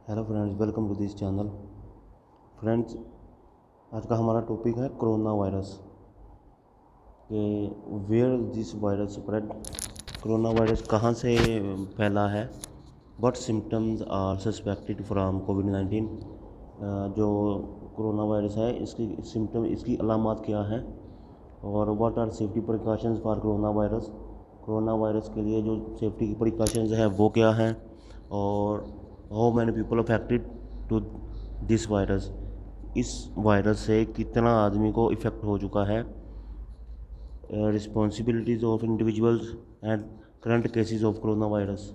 Hello friends, welcome to this channel. Friends, आज का हमारा टॉपिक है कोरोना वायरस कि where this virus spread. Corona virus कहाँ से फैला है, what symptoms are suspected from कोविड-19। जो कोरोना वायरस है इसकी सिम्टम, इसकी अलामात क्या हैं और what are safety precautions for corona virus. Corona virus के लिए जो सेफ्टी की प्रिकॉशंस हैं वो क्या हैं, और how many people affected to this virus. इस वायरस से कितना आदमी को इफ़ेक्ट हो चुका है, responsibilities of individuals and current cases of corona virus.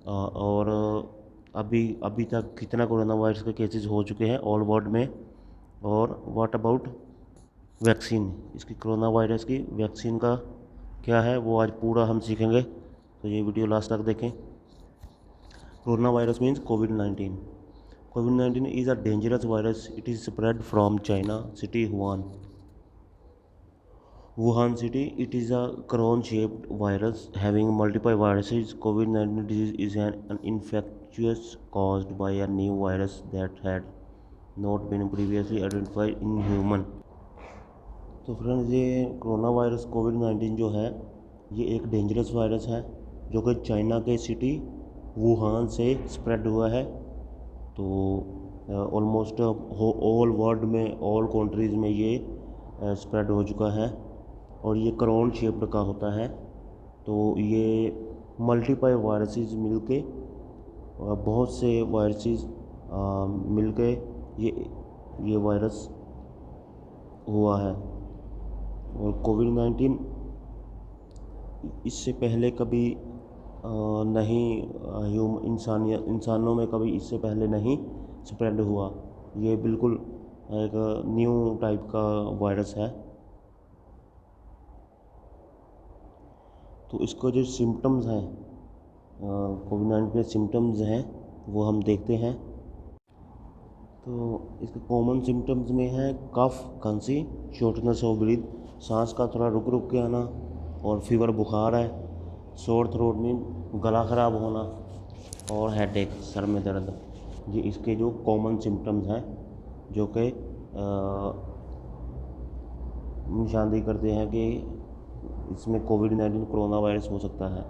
और अभी अभी तक कितना कोरोना वायरस के केसेस हो चुके हैं ऑल वर्ल्ड में, और व्हाट अबाउट वैक्सीन। इसकी कोरोना वायरस की वैक्सीन का क्या है वो आज पूरा हम सीखेंगे, तो ये वीडियो लास्ट तक देखें। Corona virus means covid. Covid is a dangerous virus. It is spread from China city Wuhan city. It is a cone-shaped virus having multiple viruses. COVID-19 disease is an infectious caused by a new virus that had not been previously identified in human. तो friends, ये corona virus कोविड-19 जो है ये एक dangerous virus है जो कि China के सिटी वुहान से स्प्रेड हुआ है। तो ऑलमोस्ट ऑल वर्ल्ड में, ऑल कंट्रीज़ में ये स्प्रेड हो चुका है और ये करोन शेप्ड का होता है। तो ये मल्टीपल वायरसेस मिलके, बहुत से वायरसेस मिलके ये वायरस हुआ है। और कोविड-19 इससे पहले कभी नहीं, इंसानों में कभी इससे पहले नहीं स्प्रेड हुआ। ये बिल्कुल एक न्यू टाइप का वायरस है। तो इसको जो सिम्टम्स हैं, कोविड-19 के सिम्टम्स हैं वो हम देखते हैं। तो इसके कॉमन सिम्टम्स में है कफ, खांसी, शॉर्टनेस ऑफ ब्रीथ, सांस का थोड़ा रुक रुक के आना, और फीवर, बुखार है, सोर थ्रोट में गला ख़राब होना, और हेडेक, सर में दर्द। ये इसके जो कॉमन सिम्टम्स हैं जो कि निशानदेही करते हैं कि इसमें कोविड-19 कोरोना वायरस हो सकता है।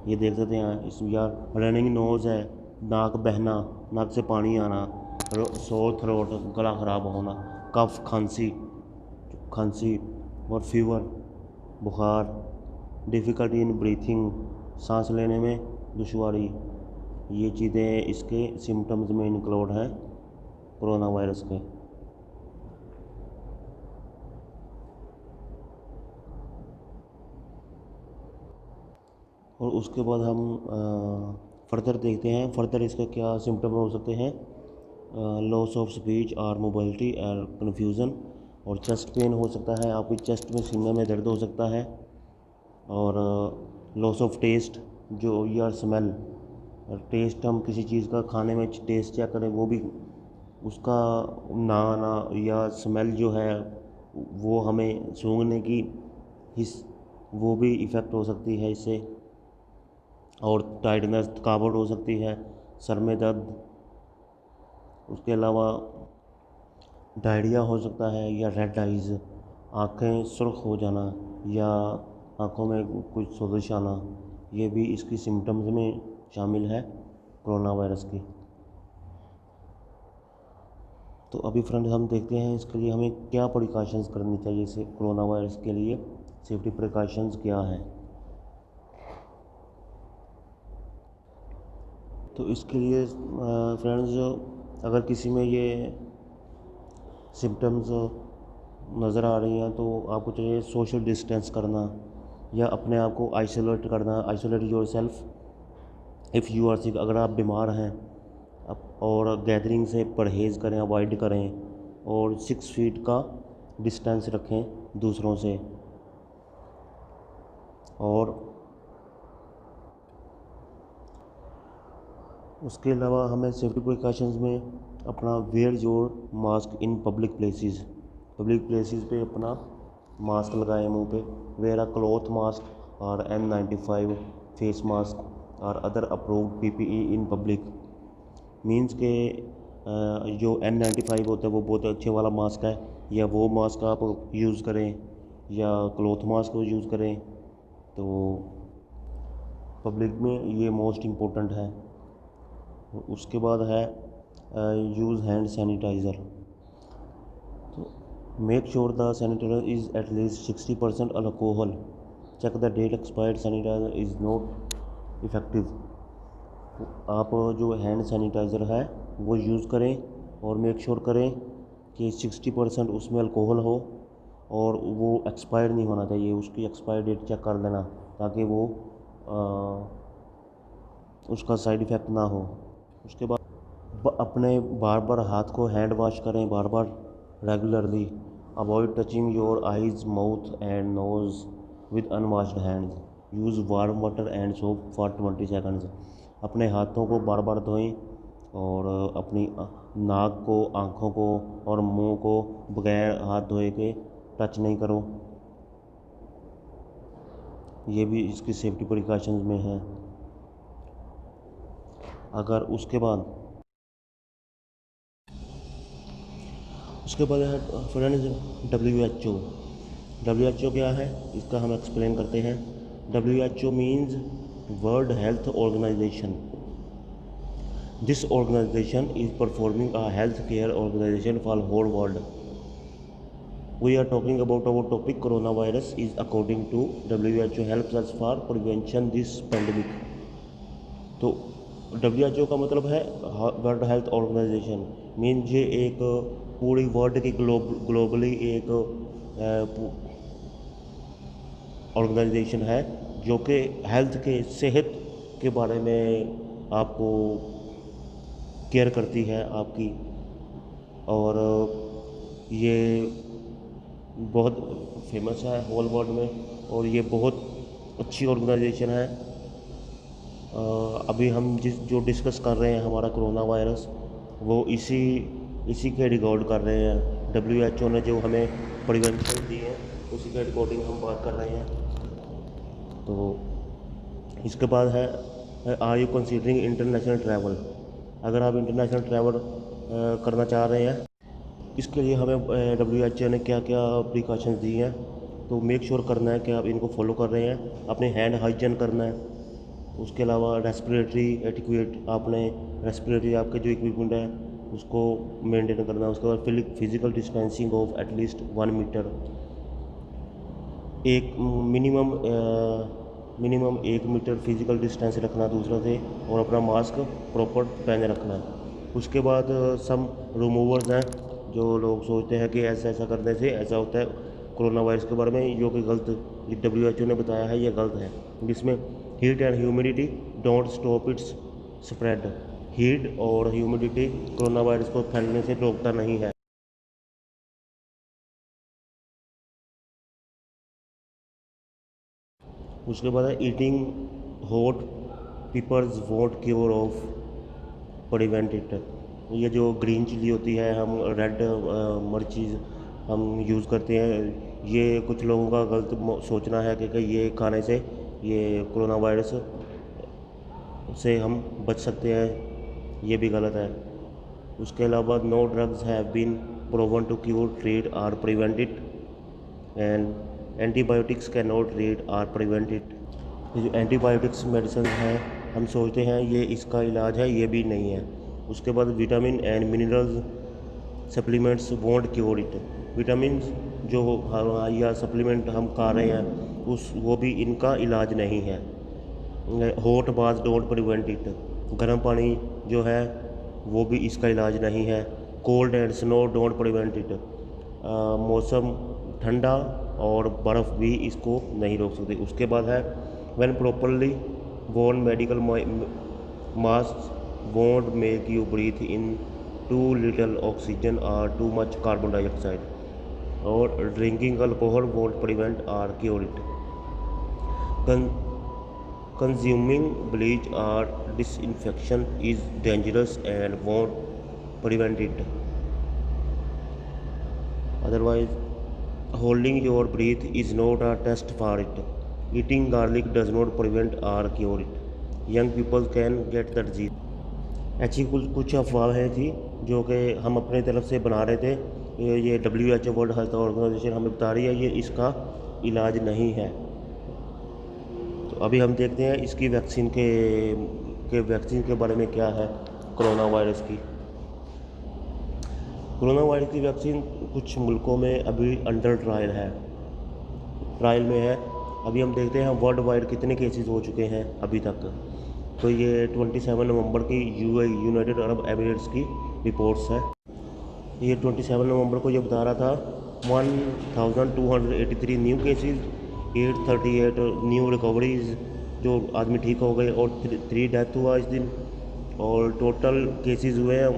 ये देख सकते हैं इसमें, या रनिंग नोज़ है, नाक बहना, नाक से पानी आना, सोर थ्रोट, गला ख़राब होना, कफ, खांसी और फीवर, बुखार, डिफ़िकल्टी इन ब्रीथिंग, सांस लेने में दुश्वारी। ये चीज़ें इसके सिम्टम्स में इंक्लूड हैं कोरोना वायरस के। और उसके बाद हम फर्दर देखते हैं, फर्दर इसका क्या सिम्टम हो सकते हैं। लॉस ऑफ स्पीच और मोबिलिटी और कन्फ्यूज़न, और चेस्ट पेन हो सकता है, आपकी चेस्ट में, सीने में दर्द हो सकता है। और लॉस ऑफ टेस्ट, जो या स्मेल, टेस्ट, हम किसी चीज़ का खाने में टेस्ट चेक करें वो भी, उसका ना आना, या स्मेल जो है वो हमें सूंघने की हिस, वो भी इफ़ेक्ट हो सकती है इससे। और टाइटनेस, थकावट हो सकती है, सर में दर्द। उसके अलावा डायरिया हो सकता है, या रेड आइज़, आँखें सुर्ख हो जाना, या आँखों में कुछ सोजिश आना। ये भी इसकी सिम्टम्स में शामिल है कोरोना वायरस की। तो अभी फ्रेंड्स हम देखते हैं इसके लिए हमें क्या प्रिकॉशंस करनी चाहिए। इसे कोरोना वायरस के लिए सेफ्टी प्रिकॉशंस क्या हैं। तो इसके लिए फ्रेंड्स, अगर किसी में ये सिम्टम्स नज़र आ रही हैं तो आपको चाहिए सोशल डिस्टेंस करना, या अपने आप को आइसोलेट करना। Isolate yourself if you are sick. अगर आप बीमार हैं और गैदरिंग से परहेज़ करें, अवॉइड करें, और 6 फीट का डिस्टेंस रखें दूसरों से। और उसके अलावा हमें सेफ्टी प्रिकॉशंस में अपना wear your mask in public places पे अपना मास्क लगाएं मुंह पे। वेयर अ क्लॉथ मास्क और N95 फेस मास्क और other approved PPE in public. Means के जो N95 होता है वो बहुत अच्छे वाला मास्क है, या वो मास्क आप यूज़ करें या क्लॉथ मास्क यूज़ करें। तो पब्लिक में ये मोस्ट इम्पोर्टेंट है। उसके बाद है यूज़ हैंड सैनिटाइज़र। तो make sure the sanitizer is at least 60% alcohol. Check the date expired sanitizer is not effective. आप जो हैंड सैनिटाइज़र है वो यूज़ करें और मेक श्योर करें कि 60% उसमें अल्कोहल हो और वो एक्सपायर्ड नहीं होना चाहिए। उसकी एक्सपायर डेट चेक कर लेना ताकि वो उसका साइड इफ़ेक्ट ना हो। उसके बाद अपने बार बार हाथ को हैंड वॉश करें, बार बार regularly. Avoid touching your eyes, mouth and nose with unwashed hands. Use warm water and soap for 20 seconds. अपने हाथों को बार बार धोएं और अपनी नाक को, आँखों को और मुंह को बगैर हाथ धोए के टच नहीं करो। ये भी इसकी सेफ्टी प्रिकॉशंस में है। अगर उसके बाद है फ्रेंड्स WHO। WHO क्या है इसका हम एक्सप्लेन करते हैं। WHO means world health organisation. This organisation is performing a health care organisation for whole world. We are talking about our topic corona virus is according to WHO helps us for prevention this pandemic. तो WHO का मतलब है world health organisation. Mean ये एक पूरी world की globally एक organisation है जो कि हेल्थ के, सेहत के बारे में आपको केयर करती है आपकी। और ये बहुत फेमस है होल वर्ल्ड में और ये बहुत अच्छी ऑर्गेनाइजेशन है। अभी हम जो डिस्कस कर रहे हैं हमारा कोरोना वायरस, वो इसी के रिकॉर्ड कर रहे हैं। WHO ने जो हमें प्रिवेंशन दी है उसी के रिकॉर्डिंग हम बात कर रहे हैं। तो इसके बाद है are you considering international travel. अगर आप इंटरनेशनल ट्रैवल करना चाह रहे हैं, इसके लिए हमें WHO ने क्या क्या प्रिकॉशंस दी हैं तो मेक श्योर करना है कि आप इनको फॉलो कर रहे हैं। अपने हैंड हाइजीन करना है। उसके अलावा रेस्पिरेटरी एटिक्यूट, आपने रेस्पिरेटरी आपके जो इक्विपमेंट है उसको मेंटेन करना है। उसके बाद physical distancing of at least 1 metre, एक मिनिमम 1 मीटर फिजिकल डिस्टेंस रखना दूसरों से, और अपना मास्क प्रॉपर पहने रखना है। उसके बाद सम रिमूवर्स हैं जो लोग सोचते हैं कि ऐसा करने से ऐसा होता है कोरोना वायरस के बारे में, जो कि गलत WHO ने बताया है, ये गलत है। जिसमें heat and humidity don't stop it's spread. Heat और ह्यूमिडिटी कोरोना वायरस को फैलने से रोकता नहीं है। उसके बाद है eating hot papers won't cure of prevent it. ये जो ग्रीन चिली होती है, हम रेड मिर्चीज हम यूज़ करते हैं, ये कुछ लोगों का गलत सोचना है कि ये खाने से ये कोरोना वायरस से हम बच सकते हैं, ये भी गलत है। उसके अलावा no drugs have been proven to cure, treat or prevent it, and antibiotics can not treat or prevent it. ये जो एंटीबायोटिक्स मेडिसिन है हम सोचते हैं ये इसका इलाज है, ये भी नहीं है। उसके बाद vitamin and minerals supplements won't cure it. Vitamin जो या सप्लीमेंट हम खा रहे हैं वो भी इनका इलाज नहीं है। Hot bath don't prevent it. गर्म पानी जो है वो भी इसका इलाज नहीं है। Cold and snow don't prevent it. मौसम ठंडा और बर्फ़ भी इसको नहीं रोक सकती। उसके बाद है when properly worn medical mask won't make you breathe in too little oxygen और टू मच कार्बन डाइऑक्साइड, और ड्रिंकिंग अल्कोहल वोंट प्रिवेंट और cure it. Consuming bleach or disinfection is dangerous and won't prevent it. Otherwise, holding your breath is not a test for it. Eating garlic does not prevent or cure it. Young people can get the disease. ऐसी कुछ कुछ अफवाहें थी जो कि हम अपने तरफ से बना रहे थे। ये WHO वर्ल्ड हेल्थ ऑर्गेनाइजेशन हमें बता रही है ये इसका इलाज नहीं है। तो अभी हम देखते हैं इसकी वैक्सीन के बारे में क्या है कोरोना वायरस की। कोरोना वायरस की वैक्सीन कुछ मुल्कों में अभी अंडर ट्रायल में है। अभी हम देखते हैं वर्ल्ड वाइड कितने केसेस हो चुके हैं अभी तक। तो ये 27 नवंबर की यूनाइटेड अरब एमिरेट्स की रिपोर्ट्स है। ये 27 नवंबर को ये बता रहा था 1283 न्यू केसेस, 838 न्यू रिकवरीज, जो आदमी ठीक हो गए, और 3 डेथ हुआ इस दिन। और टोटल केसेस हुए हैं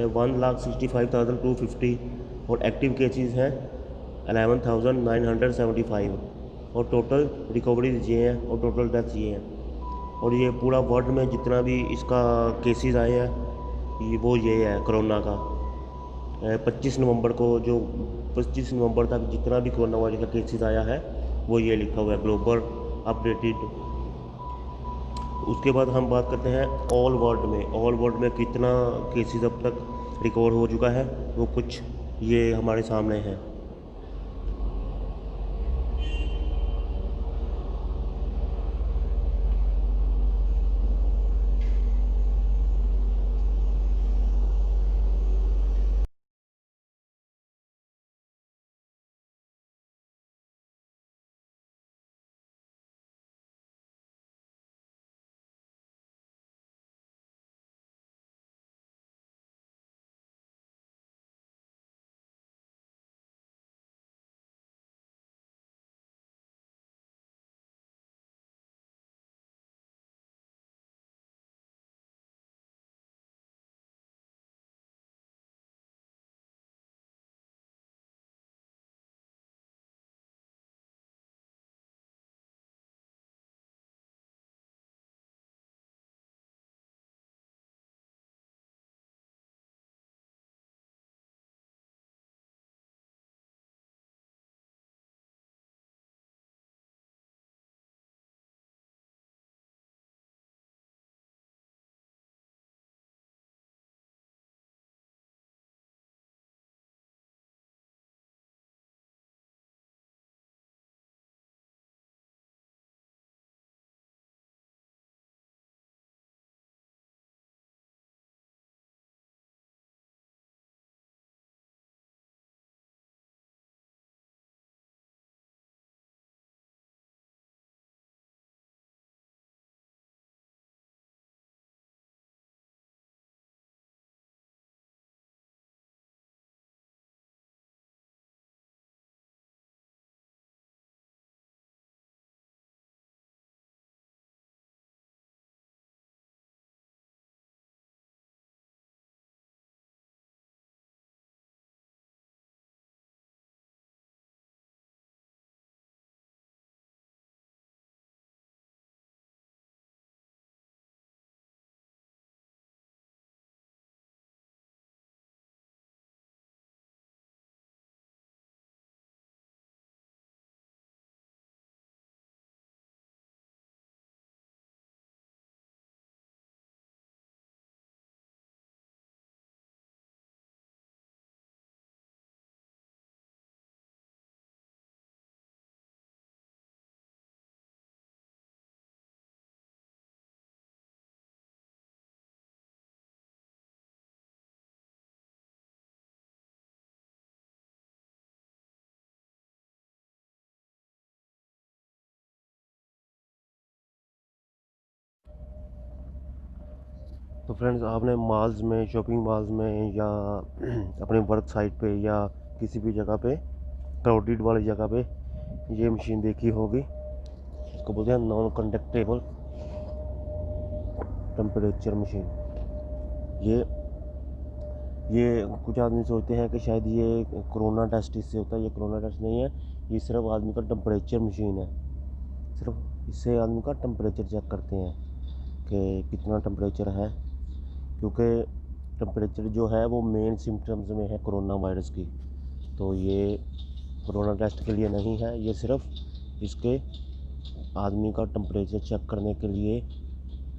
1,65,250 और एक्टिव केसेस हैं 11,975 और टोटल रिकवरीज ये हैं और टोटल डेथ्स ये हैं। और ये पूरा वर्ल्ड में जितना भी इसका केसेस आए हैं ये है कोरोना का। 25 नवंबर को जो 25 नवंबर तक जितना भी कोरोना वायरस का केसेस आया है वो ये लिखा हुआ है ग्लोबल अपडेटेड। उसके बाद हम बात करते हैं ऑल वर्ल्ड में कितना केसेस अब तक रिकवर हो चुका है, वो कुछ ये हमारे सामने है। तो फ्रेंड्स, आपने मॉल्स में, शॉपिंग मॉल्स में या अपने वर्क साइट पे या किसी भी जगह पे, क्राउडेड वाली जगह पे ये मशीन देखी होगी। इसको बोलते हैं नॉन कंडक्टेबल टेम्परेचर मशीन। ये कुछ आदमी सोचते हैं कि शायद ये कोरोना टेस्ट इससे होता है। ये कोरोना टेस्ट नहीं है, ये सिर्फ आदमी का टेम्परेचर मशीन है। सिर्फ इससे आदमी का टेम्परेचर चेक करते हैं कि कितना टेम्परेचर है, क्योंकि टेम्परेचर जो है वो मेन सिम्टम्स में है कोरोना वायरस की। तो ये कोरोना टेस्ट के लिए नहीं है, ये सिर्फ इसके आदमी का टेम्परेचर चेक करने के लिए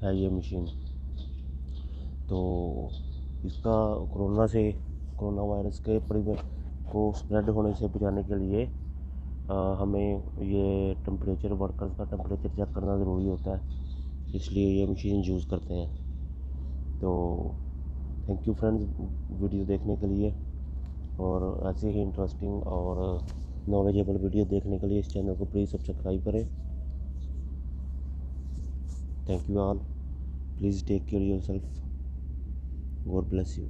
है ये मशीन। तो इसका कोरोना वायरस के को स्प्रेड होने से बचाने के लिए हमें ये टेम्परेचर वर्कर्स का टेम्परेचर चेक करना ज़रूरी होता है, इसलिए ये मशीन यूज़ करते हैं। तो थैंक यू फ्रेंड्स वीडियो देखने के लिए, और ऐसे ही इंटरेस्टिंग और नॉलेजेबल वीडियो देखने के लिए इस चैनल को प्लीज़ सब्सक्राइब करें। Thank you all, please take care yourself, God bless you.